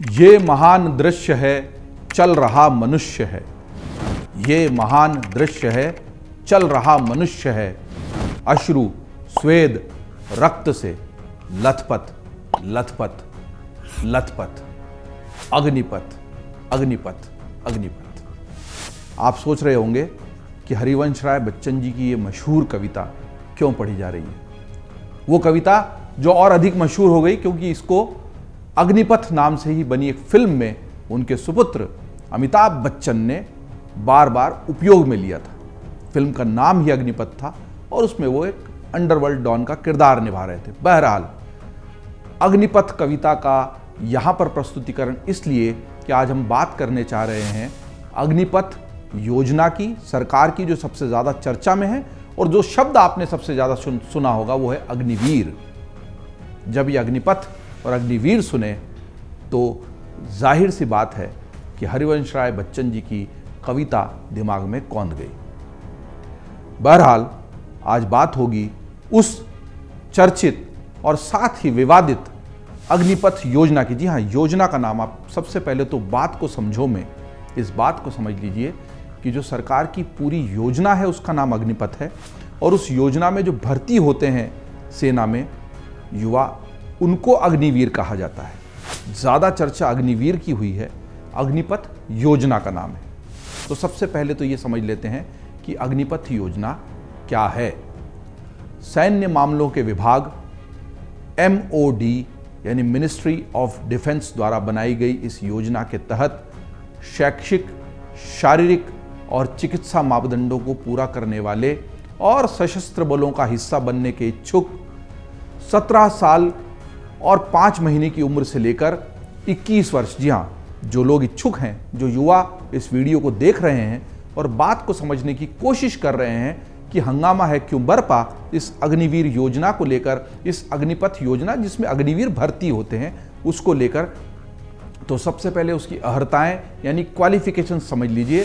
ये महान दृश्य है, चल रहा मनुष्य है। ये महान दृश्य है, चल रहा मनुष्य है। अश्रु स्वेद रक्त से लथपथ लथपथ लथपथ, अग्निपथ अग्निपथ अग्निपथ। आप सोच रहे होंगे कि हरिवंश राय बच्चन जी की ये मशहूर कविता क्यों पढ़ी जा रही है। वो कविता जो और अधिक मशहूर हो गई क्योंकि इसको अग्निपथ नाम से ही बनी एक फिल्म में उनके सुपुत्र अमिताभ बच्चन ने बार बार उपयोग में लिया था। फिल्म का नाम ही अग्निपथ था और उसमें वो एक अंडरवर्ल्ड डॉन का किरदार निभा रहे थे। बहरहाल अग्निपथ कविता का यहाँ पर प्रस्तुतिकरण इसलिए कि आज हम बात करने चाह रहे हैं अग्निपथ योजना की, सरकार की, जो सबसे ज़्यादा चर्चा में है। और जो शब्द आपने सबसे ज़्यादा सुना होगा वो है अग्निवीर। जब ये अग्निपथ और अग्निवीर सुने तो जाहिर सी बात है कि हरिवंश राय बच्चन जी की कविता दिमाग में कौंध गई। बहरहाल आज बात होगी उस चर्चित और साथ ही विवादित अग्निपथ योजना की। जी हाँ, योजना का नाम। आप सबसे पहले तो बात को समझो में इस बात को समझ लीजिए कि जो सरकार की पूरी योजना है उसका नाम अग्निपथ है। और उस योजना में जो भर्ती होते हैं सेना में युवा, उनको अग्निवीर कहा जाता है। ज़्यादा चर्चा अग्निवीर की हुई है, अग्निपथ योजना का नाम है। तो सबसे पहले तो ये समझ लेते हैं कि अग्निपथ योजना क्या है। सैन्य मामलों के विभाग MOD यानी मिनिस्ट्री ऑफ डिफेंस द्वारा बनाई गई इस योजना के तहत शैक्षिक, शारीरिक और चिकित्सा मापदंडों को पूरा करने वाले और सशस्त्र बलों का हिस्सा बनने के इच्छुक 17 साल और 5 महीने की उम्र से लेकर 21 वर्ष, जी हाँ, जो लोग इच्छुक हैं, जो युवा इस वीडियो को देख रहे हैं और बात को समझने की कोशिश कर रहे हैं कि हंगामा है क्यों बरपा इस अग्निवीर योजना को लेकर, इस अग्निपथ योजना जिसमें अग्निवीर भर्ती होते हैं उसको लेकर, तो सबसे पहले उसकी अहर्ताएं यानी क्वालिफिकेशन समझ लीजिए।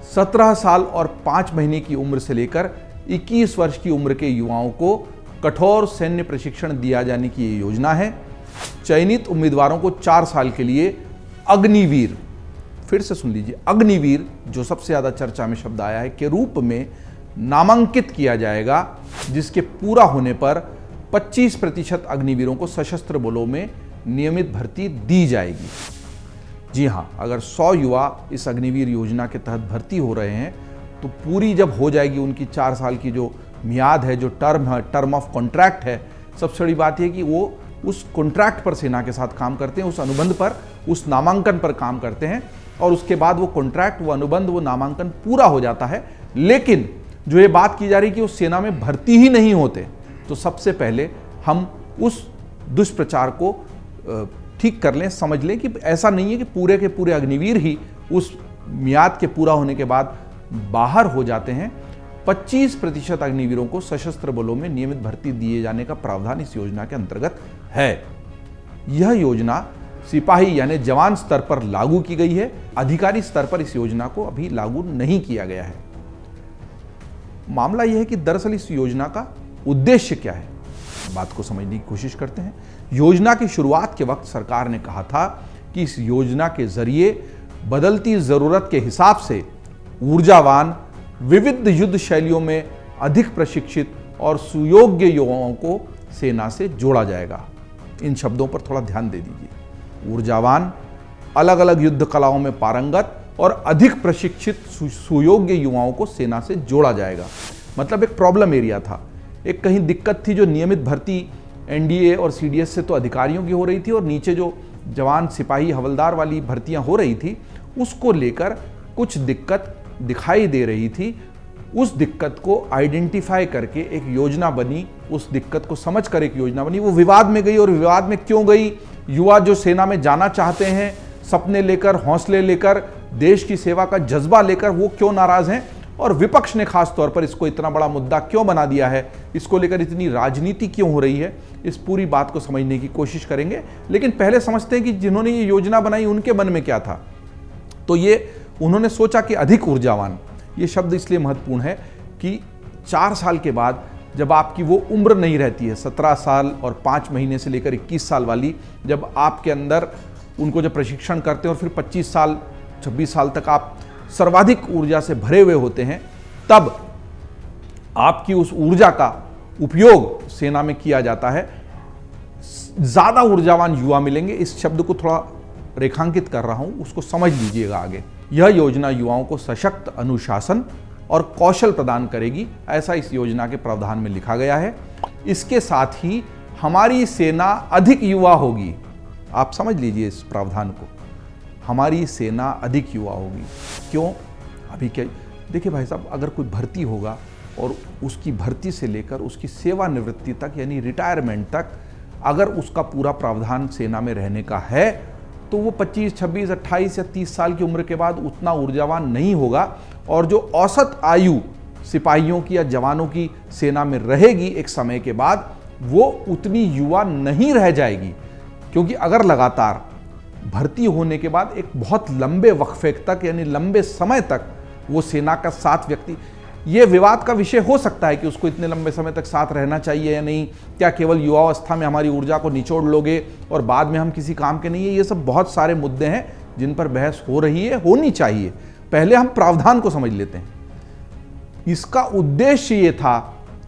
17 साल और 5 महीने की उम्र से लेकर 21 वर्ष की उम्र के युवाओं को कठोर सैन्य प्रशिक्षण दिया जाने की ये योजना है। चयनित उम्मीदवारों को 4 साल के लिए अग्निवीर, फिर से सुन लीजिए, अग्निवीर जो सबसे ज़्यादा चर्चा में शब्द आया है, के रूप में नामांकित किया जाएगा, जिसके पूरा होने पर 25% अग्निवीरों को सशस्त्र बलों में नियमित भर्ती दी जाएगी। जी हाँ, अगर 100 युवा इस अग्निवीर योजना के तहत भर्ती हो रहे हैं तो पूरी जब हो जाएगी उनकी 4 साल की जो मियाद है, जो टर्म है, टर्म ऑफ कॉन्ट्रैक्ट है, सबसे बड़ी बात यह कि वो उस कॉन्ट्रैक्ट पर सेना के साथ काम करते हैं, उस अनुबंध पर, उस नामांकन पर काम करते हैं और उसके बाद वो कॉन्ट्रैक्ट, वो अनुबंध, वो नामांकन पूरा हो जाता है। लेकिन जो ये बात की जा रही कि वो सेना में भर्ती ही नहीं होते, तो सबसे पहले हम उस दुष्प्रचार को ठीक कर लें, समझ लें कि ऐसा नहीं है कि पूरे के पूरे अग्निवीर ही उस मियाद के पूरा होने के बाद बाहर हो जाते हैं। 25% अग्निवीरों को सशस्त्र बलों में नियमित भर्ती दिए जाने का प्रावधान इस योजना के अंतर्गत है। यह योजना सिपाही यानी जवान स्तर पर लागू की गई है, अधिकारी स्तर पर इस योजना को अभी लागू नहीं किया गया है। मामला यह है कि दरअसल इस योजना का उद्देश्य क्या है, बात को समझने की कोशिश करते हैं। योजना की शुरुआत के वक्त सरकार ने कहा था कि इस योजना के जरिए बदलती जरूरत के हिसाब से ऊर्जावान, विविध युद्ध शैलियों में अधिक प्रशिक्षित और सुयोग्य युवाओं को सेना से जोड़ा जाएगा। इन शब्दों पर थोड़ा ध्यान दे दीजिए। ऊर्जावान, अलग अलग युद्ध कलाओं में पारंगत और अधिक प्रशिक्षित सुयोग्य युवाओं को सेना से जोड़ा जाएगा। मतलब एक प्रॉब्लम एरिया था, एक कहीं दिक्कत थी। जो नियमित भर्ती NDA और CDS से तो अधिकारियों की हो रही थी और नीचे जो जवान, सिपाही, हवलदार वाली भर्तियां हो रही थी, उसको लेकर कुछ दिक्कत दिखाई दे रही थी। उस दिक्कत को आइडेंटिफाई करके एक योजना बनी, उस दिक्कत को समझकर एक योजना बनी। वो विवाद में गई, और विवाद में क्यों गई? युवा जो सेना में जाना चाहते हैं, सपने लेकर, हौसले लेकर, देश की सेवा का जज्बा लेकर, वो क्यों नाराज हैं? और विपक्ष ने खास तौर पर इसको इतना बड़ा मुद्दा क्यों बना दिया है, इसको लेकर इतनी राजनीति क्यों हो रही है, इस पूरी बात को समझने की कोशिश करेंगे। लेकिन पहले समझते हैं कि जिन्होंने ये योजना बनाई उनके मन में क्या था। तो ये उन्होंने सोचा कि अधिक ऊर्जावान, ये शब्द इसलिए महत्वपूर्ण है कि 4 साल के बाद जब आपकी वो उम्र नहीं रहती है 17 साल और 5 महीने से लेकर 21 साल वाली, जब आपके अंदर उनको जब प्रशिक्षण करते हैं और फिर 25 साल 26 साल तक आप सर्वाधिक ऊर्जा से भरे हुए होते हैं, तब आपकी उस ऊर्जा का उपयोग सेना में किया जाता है। ज़्यादा ऊर्जावान युवा मिलेंगे, इस शब्द को थोड़ा रेखांकित कर रहा हूं, उसको समझ लीजिएगा आगे। यह योजना युवाओं को सशक्त अनुशासन और कौशल प्रदान करेगी, ऐसा इस योजना के प्रावधान में लिखा गया है। इसके साथ ही हमारी सेना अधिक युवा होगी। आप समझ लीजिए इस प्रावधान को, हमारी सेना अधिक युवा होगी। क्यों? अभी क्या देखिए भाई साहब, अगर कोई भर्ती होगा और उसकी भर्ती से लेकर उसकी सेवानिवृत्ति तक यानी रिटायरमेंट तक अगर उसका पूरा प्रावधान सेना में रहने का है, तो वो 25, 26, 28 या 30 साल की उम्र के बाद उतना ऊर्जावान नहीं होगा। और जो औसत आयु सिपाहियों की या जवानों की सेना में रहेगी एक समय के बाद, वो उतनी युवा नहीं रह जाएगी। क्योंकि अगर लगातार भर्ती होने के बाद एक बहुत लंबे वक्फे तक यानी लंबे समय तक वो सेना का साथ व्यक्ति, ये विवाद का विषय हो सकता है कि उसको इतने लंबे समय तक साथ रहना चाहिए या नहीं, क्या केवल युवावस्था में हमारी ऊर्जा को निचोड़ लोगे और बाद में हम किसी काम के नहीं है। ये सब बहुत सारे मुद्दे हैं जिन पर बहस हो रही है, होनी चाहिए। पहले हम प्रावधान को समझ लेते हैं। इसका उद्देश्य ये था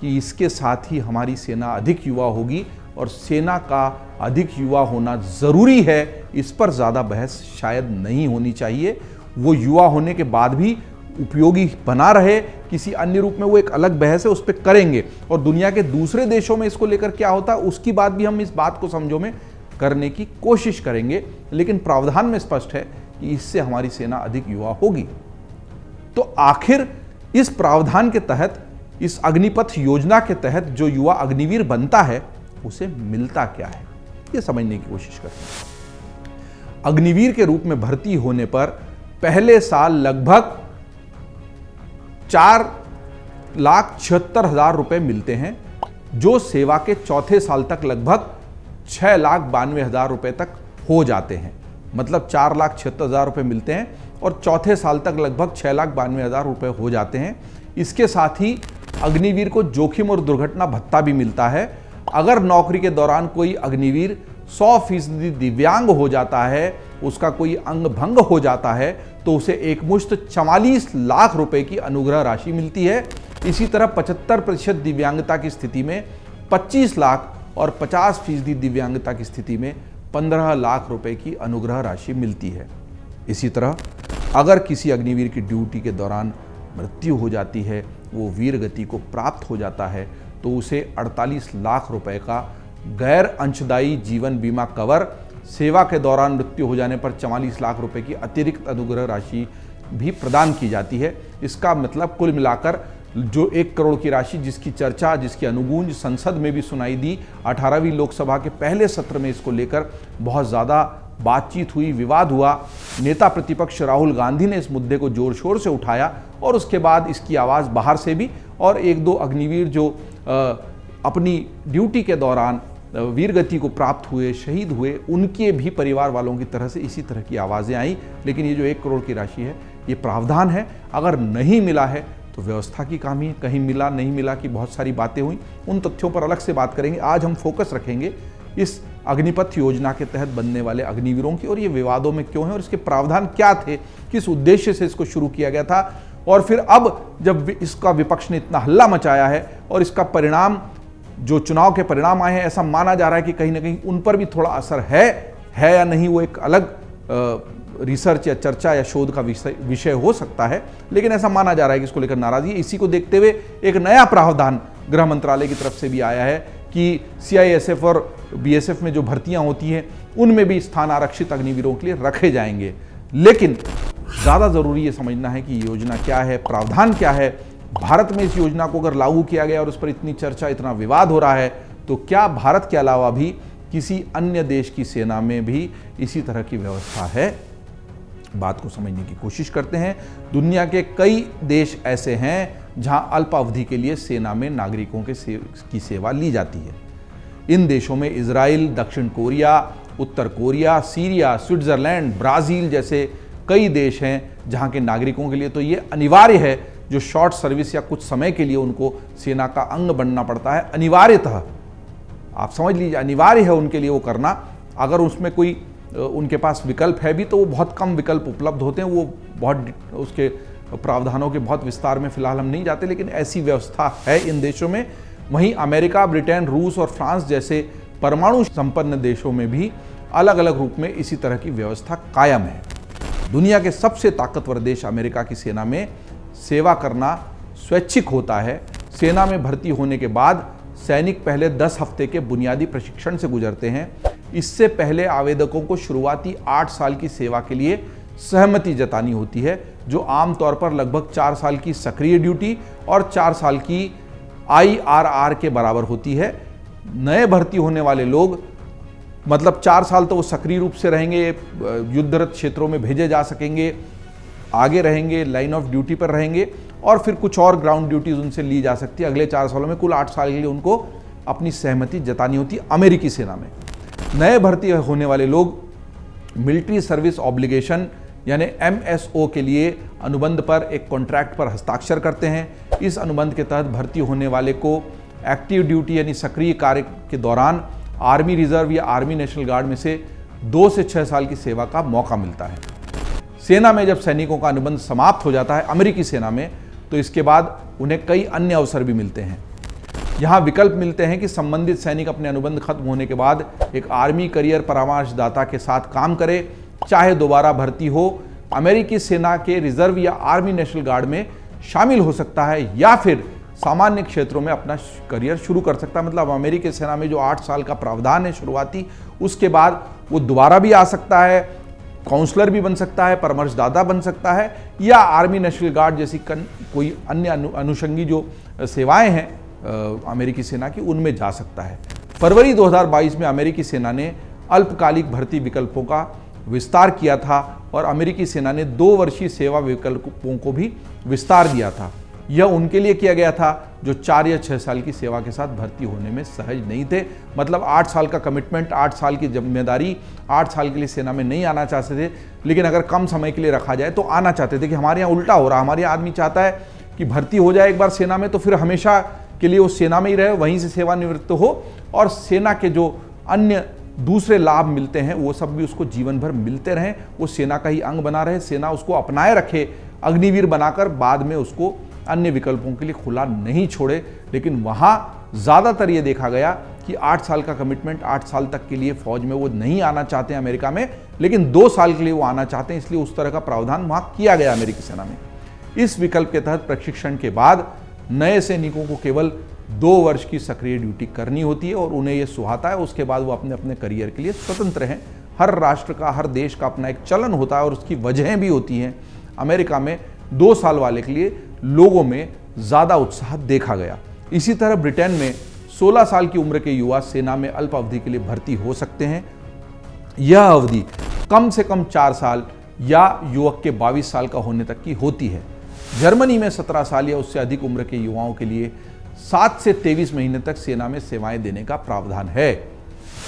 कि इसके साथ ही हमारी सेना अधिक युवा होगी और सेना का अधिक युवा होना जरूरी है, इस पर ज़्यादा बहस शायद नहीं होनी चाहिए। वो युवा होने के बाद भी उपयोगी बना रहे किसी अन्य रूप में, वो एक अलग बहस है, उस पर करेंगे। और दुनिया के दूसरे देशों में इसको लेकर क्या होता है उसकी बात भी हम इस बात को समझो में करने की कोशिश करेंगे। लेकिन प्रावधान में स्पष्ट है कि इससे हमारी सेना अधिक युवा होगी। तो आखिर इस प्रावधान के तहत, इस अग्निपथ योजना के तहत जो युवा अग्निवीर बनता है उसे मिलता क्या है, ये समझने की कोशिश करते हैं। अग्निवीर के रूप में भर्ती होने पर पहले साल लगभग 4,76,000 रुपए मिलते हैं, जो सेवा के चौथे साल तक लगभग 6,92,000 रुपए तक हो जाते हैं। मतलब 4,76,000 रुपए मिलते हैं और चौथे साल तक लगभग 6,92,000 रुपए हो जाते हैं। इसके साथ ही अग्निवीर को जोखिम और दुर्घटना भत्ता भी मिलता है। अगर नौकरी के दौरान कोई अग्निवीर 100% दिव्यांग हो जाता है, उसका कोई अंग भंग हो जाता है, तो उसे एकमुश्त 44 लाख रुपए की अनुग्रह राशि मिलती है। इसी तरह 75% दिव्यांगता की स्थिति में 25 लाख और 50% दिव्यांगता की स्थिति में 15 लाख रुपए की अनुग्रह राशि मिलती है। इसी तरह अगर किसी अग्निवीर की ड्यूटी के दौरान मृत्यु हो जाती है, वो वीर गति को प्राप्त हो जाता है, तो उसे 48 लाख रुपए का गैर अंशदायी जीवन बीमा कवर, सेवा के दौरान मृत्यु हो जाने पर 44 लाख रुपए की अतिरिक्त अनुग्रह राशि भी प्रदान की जाती है। इसका मतलब कुल मिलाकर जो 1 करोड़ की राशि जिसकी चर्चा, जिसकी अनुगूंज संसद में भी सुनाई दी, 18वीं लोकसभा के पहले सत्र में इसको लेकर बहुत ज़्यादा बातचीत हुई, विवाद हुआ। नेता प्रतिपक्ष राहुल गांधी ने इस मुद्दे को जोर शोर से उठाया और उसके बाद इसकी आवाज़ बाहर से भी, और 1-2 अग्निवीर जो अपनी ड्यूटी के दौरान वीरगति को प्राप्त हुए, शहीद हुए, उनके भी परिवार वालों की तरह से इसी तरह की आवाज़ें आई। लेकिन ये जो 1 करोड़ की राशि है, ये प्रावधान है। अगर नहीं मिला है तो व्यवस्था की कमी है, कहीं मिला नहीं मिला की बहुत सारी बातें हुई, उन तथ्यों पर अलग से बात करेंगे। आज हम फोकस रखेंगे इस अग्निपथ योजना के तहत बनने वाले अग्निवीरों की, और ये विवादों में क्यों है और इसके प्रावधान क्या थे, किस उद्देश्य से इसको शुरू किया गया था, और फिर अब जब इसका विपक्ष ने इतना हल्ला मचाया है और इसका परिणाम, जो चुनाव के परिणाम आए हैं, ऐसा माना जा रहा है कि कहीं ना कहीं उन पर भी थोड़ा असर है या नहीं, वो एक अलग रिसर्च या चर्चा या शोध का विषय हो सकता है। लेकिन ऐसा माना जा रहा है कि इसको लेकर नाराजगी है। इसी को देखते हुए एक नया प्रावधान गृह मंत्रालय की तरफ से भी आया है कि CISF और BSF में जो भर्तियां होती हैं उनमें भी स्थान आरक्षित अग्निवीरों के लिए रखे जाएंगे। लेकिन ज़्यादा ज़रूरी ये समझना है कि योजना क्या है, प्रावधान क्या है। भारत में इस योजना को अगर लागू किया गया और उस पर इतनी चर्चा, इतना विवाद हो रहा है, तो क्या भारत के अलावा भी किसी अन्य देश की सेना में भी इसी तरह की व्यवस्था है? बात को समझने की कोशिश करते हैं। दुनिया के कई देश ऐसे हैं जहां अल्प अवधि के लिए सेना में नागरिकों की सेवा ली जाती है। इन देशों में इजराइल, दक्षिण कोरिया, उत्तर कोरिया, सीरिया, स्विट्जरलैंड, ब्राज़ील जैसे कई देश हैं जहां के नागरिकों के लिए तो ये अनिवार्य है, जो शॉर्ट सर्विस या कुछ समय के लिए उनको सेना का अंग बनना पड़ता है, अनिवार्यतः आप समझ लीजिए अनिवार्य है उनके लिए वो करना। अगर उसमें कोई उनके पास विकल्प है भी तो वो बहुत कम विकल्प उपलब्ध होते हैं, वो बहुत उसके प्रावधानों के बहुत विस्तार में फिलहाल हम नहीं जाते, लेकिन ऐसी व्यवस्था है इन देशों में। वहीं अमेरिका, ब्रिटेन, रूस और फ्रांस जैसे परमाणु संपन्न देशों में भी अलग अलग रूप में इसी तरह की व्यवस्था कायम है। दुनिया के सबसे ताकतवर देश अमेरिका की सेना में सेवा करना स्वैच्छिक होता है। सेना में भर्ती होने के बाद सैनिक पहले 10 हफ्ते के बुनियादी प्रशिक्षण से गुजरते हैं। इससे पहले आवेदकों को शुरुआती 8 साल की सेवा के लिए सहमति जतानी होती है, जो आमतौर पर लगभग 4 साल की सक्रिय ड्यूटी और 4 साल की IRR के बराबर होती है। नए भर्ती होने वाले लोग मतलब 4 साल तो वो सक्रिय रूप से रहेंगे, युद्धरत क्षेत्रों में भेजे जा सकेंगे, आगे रहेंगे, लाइन ऑफ ड्यूटी पर रहेंगे और फिर कुछ और ग्राउंड ड्यूटीज उनसे ली जा सकती है। अगले 4 सालों में कुल 8 साल के लिए उनको अपनी सहमति जतानी होती है अमेरिकी सेना में। नए भर्ती होने वाले लोग मिलिट्री सर्विस ऑब्लिगेशन यानी MSO के लिए अनुबंध पर एक कॉन्ट्रैक्ट पर हस्ताक्षर करते हैं। इस अनुबंध के तहत भर्ती होने वाले को एक्टिव ड्यूटी यानी सक्रिय कार्य के दौरान आर्मी रिजर्व या आर्मी नेशनल गार्ड में से 2 से 6 साल की सेवा का मौका मिलता है। सेना में जब सैनिकों का अनुबंध समाप्त हो जाता है अमेरिकी सेना में, तो इसके बाद उन्हें कई अन्य अवसर भी मिलते हैं। यहाँ विकल्प मिलते हैं कि संबंधित सैनिक अपने अनुबंध खत्म होने के बाद एक आर्मी करियर परामर्शदाता के साथ काम करे, चाहे दोबारा भर्ती हो, अमेरिकी सेना के रिजर्व या आर्मी नेशनल गार्ड में शामिल हो सकता है या फिर सामान्य क्षेत्रों में अपना करियर शुरू कर सकता है। मतलब अमेरिकी सेना में जो 8 साल का प्रावधान है शुरुआती, उसके बाद वो दोबारा भी आ सकता है, काउंसलर भी बन सकता है, परामर्शदाता बन सकता है या आर्मी नेशनल गार्ड जैसी कोई अन्य अनुषंगी जो सेवाएं हैं अमेरिकी सेना की, उनमें जा सकता है। फरवरी 2022 में अमेरिकी सेना ने अल्पकालिक भर्ती विकल्पों का विस्तार किया था और अमेरिकी सेना ने 2 वर्षीय सेवा विकल्पों को भी विस्तार दिया था। यह उनके लिए किया गया था जो 4 या 6 साल की सेवा के साथ भर्ती होने में सहज नहीं थे। मतलब 8 साल का कमिटमेंट, 8 साल की जिम्मेदारी, 8 साल के लिए सेना में नहीं आना चाहते थे, लेकिन अगर कम समय के लिए रखा जाए तो आना चाहते थे। कि हमारे यहाँ उल्टा हो रहा, हमारे यहाँ आदमी चाहता है कि भर्ती हो जाए एक बार सेना में तो फिर हमेशा के लिए वो सेना में ही रहे, वहीं से सेवानिवृत्त हो और सेना के जो अन्य दूसरे लाभ मिलते हैं वो सब भी उसको जीवन भर मिलते रहें, वो सेना का ही अंग बना रहे, सेना उसको अपनाए रखे, अग्निवीर बनाकर बाद में उसको अन्य विकल्पों के लिए खुला नहीं छोड़े। लेकिन वहाँ ज़्यादातर ये देखा गया कि 8 साल का कमिटमेंट, 8 साल तक के लिए फौज में वो नहीं आना चाहते हैं अमेरिका में, लेकिन 2 साल के लिए वो आना चाहते हैं, इसलिए उस तरह का प्रावधान वहाँ किया गया अमेरिकी सेना में। इस विकल्प के तहत प्रशिक्षण के बाद नए सैनिकों को केवल 2 वर्ष की सक्रिय ड्यूटी करनी होती है और उन्हें यह सुहाता है, उसके बाद वो अपने अपने करियर के लिए स्वतंत्र हैं। हर राष्ट्र का, हर देश का अपना एक चलन होता है और उसकी वजहें भी होती हैं। अमेरिका में 2 साल वाले के लिए लोगों में ज़्यादा उत्साह देखा गया। इसी तरह ब्रिटेन में 16 साल की उम्र के युवा सेना में अल्प अवधि के लिए भर्ती हो सकते हैं। यह अवधि कम से कम 4 साल या युवक के 22 साल का होने तक की होती है। जर्मनी में 17 साल या उससे अधिक उम्र के युवाओं के लिए 7 से 23 महीने तक सेना में सेवाएं देने का प्रावधान है।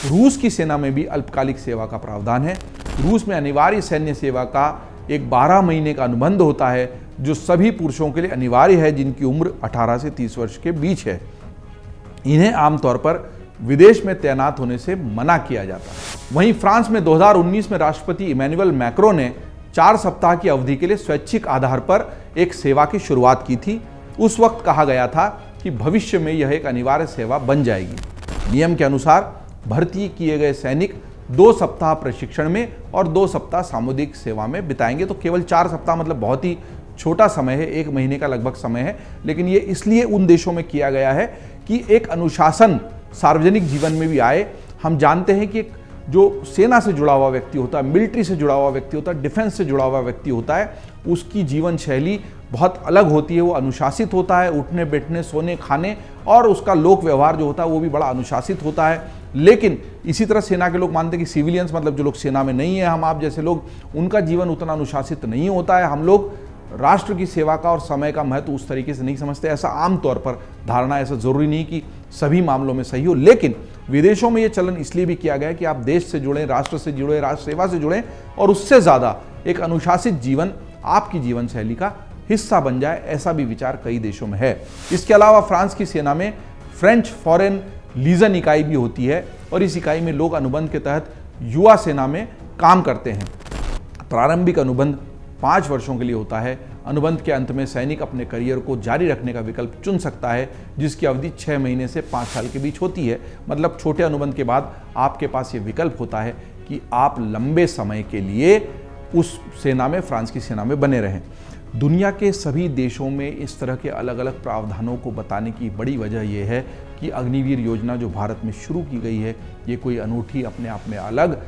रूस की सेना में भी अल्पकालिक सेवा का प्रावधान है। रूस में अनिवार्य सैन्य सेवा का एक 12 महीने का अनुबंध होता है जो सभी पुरुषों के लिए अनिवार्य है जिनकी उम्र 18 से 30 वर्ष के बीच है। इन्हें आमतौर पर विदेश में तैनात होने से मना किया जाता है। वहीं फ्रांस में 2019 में राष्ट्रपति इमैनुअल मैक्रो ने 4 सप्ताह की अवधि के लिए स्वैच्छिक आधार पर एक सेवा की शुरुआत की थी। उस वक्त कहा गया था कि भविष्य में यह एक अनिवार्य सेवा बन जाएगी। नियम के अनुसार भर्ती किए गए सैनिक 2 सप्ताह प्रशिक्षण में और 2 सप्ताह सामुदायिक सेवा में बिताएंगे। तो केवल 4 सप्ताह मतलब बहुत ही छोटा समय है, 1 महीने का लगभग समय है, लेकिन ये इसलिए उन देशों में किया गया है कि एक अनुशासन सार्वजनिक जीवन में भी आए। हम जानते हैं कि जो सेना से जुड़ा हुआ व्यक्ति होता है, मिलिट्री से जुड़ा हुआ व्यक्ति होता है, डिफेंस से जुड़ा हुआ व्यक्ति होता है, उसकी जीवन शैली बहुत अलग होती है। वो अनुशासित होता है, उठने बैठने, सोने खाने और उसका लोक व्यवहार जो होता है वो भी बड़ा अनुशासित होता है। लेकिन इसी तरह सेना के लोग मानते हैं कि सिविलियंस मतलब जो लोग सेना में नहीं है, हम आप जैसे लोग, उनका जीवन उतना अनुशासित नहीं होता है। हम लोग राष्ट्र की सेवा का और समय का महत्व उस तरीके से नहीं समझते। ऐसा आमतौर पर धारणा, ऐसा जरूरी नहीं कि सभी मामलों में सही हो, लेकिन विदेशों में ये चलन इसलिए भी किया गया है कि आप देश से जुड़ें, राष्ट्र से जुड़ें, राष्ट्र सेवा से जुड़ें और उससे ज़्यादा एक अनुशासित जीवन आपकी जीवन शैली का हिस्सा बन जाए। ऐसा भी विचार कई देशों में है। इसके अलावा फ्रांस की सेना में फ्रेंच फॉरेन लीजन इकाई भी होती है और इस इकाई में लोग अनुबंध के तहत युवा सेना में काम करते हैं। प्रारंभिक अनुबंध 5 वर्षों के लिए होता है। अनुबंध के अंत में सैनिक अपने करियर को जारी रखने का विकल्प चुन सकता है, जिसकी अवधि 6 महीने से 5 साल के बीच होती है। मतलब छोटे अनुबंध के बाद आपके पास ये विकल्प होता है कि आप लंबे समय के लिए उस सेना में, फ्रांस की सेना में बने रहें। दुनिया के सभी देशों में इस तरह के अलग अलग प्रावधानों को बताने की बड़ी वजह यह है कि अग्निवीर योजना जो भारत में शुरू की गई है, ये कोई अनूठी, अपने आप में अलग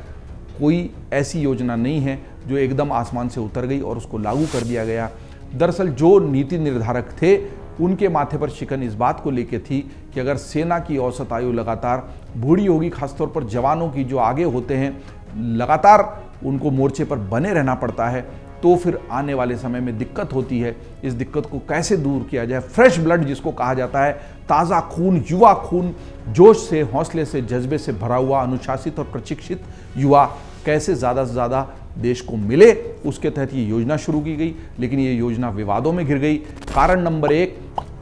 कोई ऐसी योजना नहीं है जो एकदम आसमान से उतर गई और उसको लागू कर दिया गया। दरअसल जो नीति निर्धारक थे उनके माथे पर शिकन इस बात को लेकर थी कि अगर सेना की औसत आयु लगातार बूढ़ी होगी, खासतौर पर जवानों की जो आगे होते हैं, लगातार उनको मोर्चे पर बने रहना पड़ता है, तो फिर आने वाले समय में दिक्कत होती है। इस दिक्कत को कैसे दूर किया जाए, फ्रेश ब्लड जिसको कहा जाता है, ताज़ा खून, युवा खून, जोश से, हौसले से, जज्बे से भरा हुआ, अनुशासित और प्रशिक्षित युवा कैसे ज़्यादा से ज़्यादा देश को मिले, उसके तहत ये योजना शुरू की गई। लेकिन ये योजना विवादों में घिर गई। कारण नंबर 1,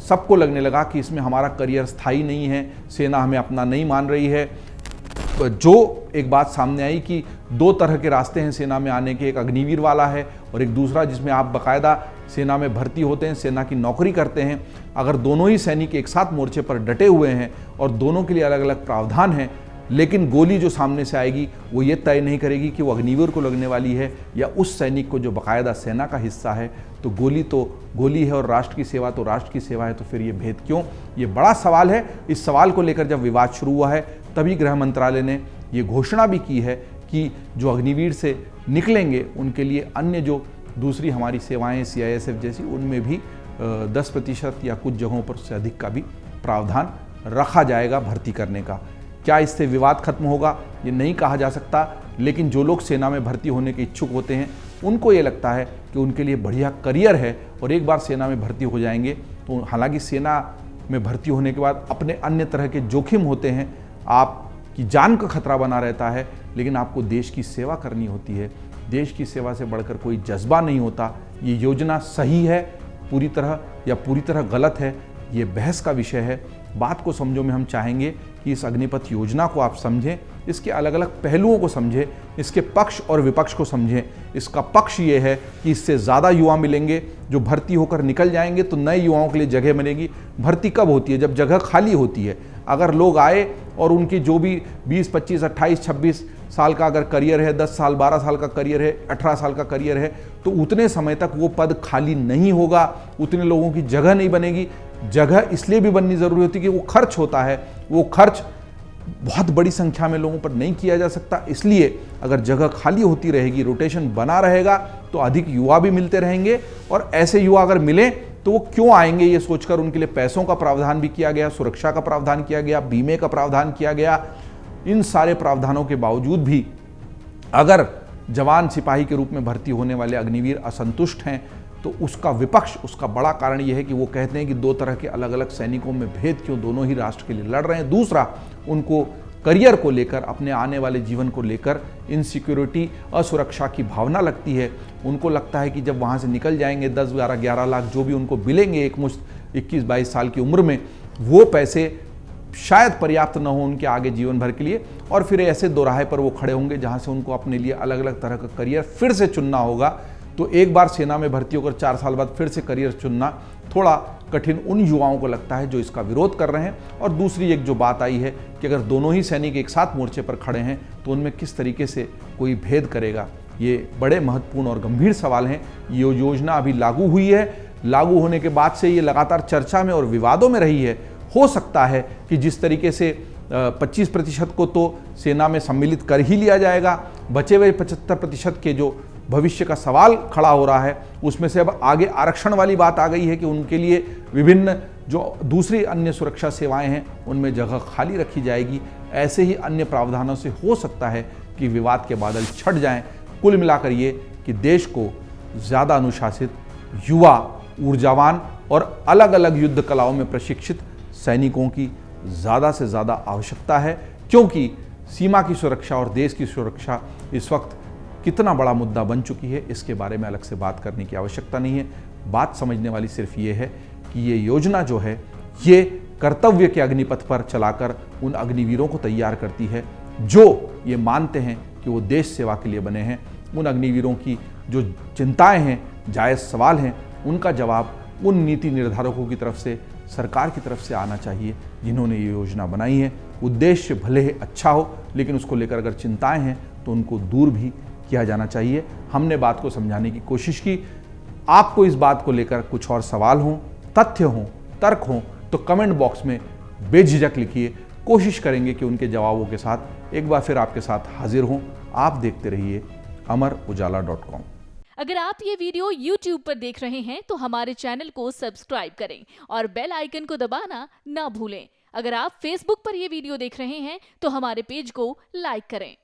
सबको लगने लगा कि इसमें हमारा करियर स्थायी नहीं है, सेना हमें अपना नहीं मान रही है। जो एक बात सामने आई कि 2 तरह के रास्ते हैं सेना में आने के, एक अग्निवीर वाला है और एक दूसरा जिसमें आप बाकायदा सेना में भर्ती होते हैं, सेना की नौकरी करते हैं। अगर दोनों ही सैनिक एक साथ मोर्चे पर डटे हुए हैं और दोनों के लिए अलग अलग प्रावधान हैं, लेकिन गोली जो सामने से आएगी वो ये तय नहीं करेगी कि वो अग्निवीर को लगने वाली है या उस सैनिक को जो बाकायदा सेना का हिस्सा है। तो गोली है और राष्ट्र की सेवा तो राष्ट्र की सेवा है, तो फिर ये भेद क्यों? ये बड़ा सवाल है। इस सवाल को लेकर जब विवाद शुरू हुआ है, तभी गृह मंत्रालय ने ये घोषणा भी की है कि जो अग्निवीर से निकलेंगे उनके लिए अन्य जो दूसरी हमारी सेवाएं, CISF जैसी, उनमें भी 10% या कुछ जगहों पर उससे अधिक का भी प्रावधान रखा जाएगा भर्ती करने का। क्या इससे विवाद खत्म होगा, ये नहीं कहा जा सकता, लेकिन जो लोग सेना में भर्ती होने के इच्छुक होते हैं उनको ये लगता है कि उनके लिए बढ़िया करियर है और एक बार सेना में भर्ती हो जाएंगे तो, हालांकि सेना में भर्ती होने के बाद अपने अन्य तरह के जोखिम होते हैं, आपकी जान का खतरा बना रहता है, लेकिन आपको देश की सेवा करनी होती है। देश की सेवा से बढ़कर कोई जज्बा नहीं होता। ये योजना सही है पूरी तरह या पूरी तरह गलत है, ये बहस का विषय है। बात को समझो में हम चाहेंगे कि इस अग्निपथ योजना को आप समझें, इसके अलग अलग पहलुओं को समझें, इसके पक्ष और विपक्ष को समझें। इसका पक्ष ये है कि इससे ज़्यादा युवा मिलेंगे, जो भर्ती होकर निकल जाएंगे तो नए युवाओं के लिए जगह मिलेगी। भर्ती कब होती है? जब जगह खाली होती है। अगर लोग आए और उनकी जो भी 20, 25, 28, 26 साल का अगर करियर है, 10 साल, 12 साल का करियर है, 18 साल का करियर है, तो उतने समय तक वो पद खाली नहीं होगा, उतने लोगों की जगह नहीं बनेगी। जगह इसलिए भी बननी ज़रूरी होती है कि वो खर्च होता है, वो खर्च बहुत बड़ी संख्या में लोगों पर नहीं किया जा सकता। इसलिए अगर जगह खाली होती रहेगी, रोटेशन बना रहेगा, तो अधिक युवा भी मिलते रहेंगे। और ऐसे युवा अगर मिलें तो वो क्यों आएंगे, ये सोचकर उनके लिए पैसों का प्रावधान भी किया गया, सुरक्षा का प्रावधान किया गया, बीमे का प्रावधान किया गया। इन सारे प्रावधानों के बावजूद भी अगर जवान सिपाही के रूप में भर्ती होने वाले अग्निवीर असंतुष्ट हैं, तो उसका विपक्ष, उसका बड़ा कारण यह है कि वो कहते हैं कि 2 तरह के अलग अलग सैनिकों में भेद क्यों, दोनों ही राष्ट्र के लिए लड़ रहे हैं। दूसरा, उनको करियर को लेकर, अपने आने वाले जीवन को लेकर इनसिक्योरिटी, असुरक्षा की भावना लगती है। उनको लगता है कि जब वहाँ से निकल जाएंगे 10, 12, 11 लाख जो भी उनको मिलेंगे एक मुश्त 21-22 साल की उम्र में, वो पैसे शायद पर्याप्त न हो उनके आगे जीवन भर के लिए, और फिर ऐसे दोराहे पर वो खड़े होंगे जहाँ से उनको अपने लिए अलग अलग तरह का करियर फिर से चुनना होगा। तो एक बार सेना में भर्ती होकर 4 साल बाद फिर से करियर चुनना थोड़ा कठिन उन युवाओं को लगता है जो इसका विरोध कर रहे हैं। और दूसरी एक जो बात आई है कि अगर दोनों ही सैनिक एक साथ मोर्चे पर खड़े हैं तो उनमें किस तरीके से कोई भेद करेगा। ये बड़े महत्वपूर्ण और गंभीर सवाल हैं। ये योजना अभी लागू हुई है, लागू होने के बाद से ये लगातार चर्चा में और विवादों में रही है। हो सकता है कि जिस तरीके से 25% को तो सेना में सम्मिलित कर ही लिया जाएगा, बचे हुए 75% के जो भविष्य का सवाल खड़ा हो रहा है, उसमें से अब आगे आरक्षण वाली बात आ गई है कि उनके लिए विभिन्न जो दूसरी अन्य सुरक्षा सेवाएं हैं उनमें जगह खाली रखी जाएगी। ऐसे ही अन्य प्रावधानों से हो सकता है कि विवाद के बादल छट जाएं। कुल मिलाकर ये कि देश को ज़्यादा अनुशासित, युवा, ऊर्जावान और अलग अलग युद्ध कलाओं में प्रशिक्षित सैनिकों की ज़्यादा से ज़्यादा आवश्यकता है, क्योंकि सीमा की सुरक्षा और देश की सुरक्षा इस वक्त कितना बड़ा मुद्दा बन चुकी है, इसके बारे में अलग से बात करने की आवश्यकता नहीं है। बात समझने वाली सिर्फ ये है कि ये योजना जो है ये कर्तव्य के अग्निपथ पर चलाकर उन अग्निवीरों को तैयार करती है जो ये मानते हैं कि वो देश सेवा के लिए बने हैं। उन अग्निवीरों की जो चिंताएं हैं, जायज़ सवाल हैं, उनका जवाब उन नीति निर्धारकों की तरफ से, सरकार की तरफ से आना चाहिए जिन्होंने ये योजना बनाई है। उद्देश्य भले ही अच्छा हो, लेकिन उसको लेकर अगर चिंताएं हैं तो उनको दूर भी किया जाना चाहिए। हमने बात को समझाने की कोशिश की। आपको इस बात को लेकर कुछ और सवाल हों, तथ्य हों, तर्क हों तो कमेंट बॉक्स में बेझिझक लिखिए। कोशिश करेंगे कि उनके जवाबों के साथ एक बार फिर आपके साथ हाजिर हों। आप देखते रहिए अमरउजाला.com। अगर आप ये वीडियो YouTube पर देख रहे हैं तो हमारे चैनल को सब्सक्राइब करें और बेल आइकन को दबाना ना भूलें। अगर आप Facebook पर ये वीडियो देख रहे हैं तो हमारे पेज को लाइक करें।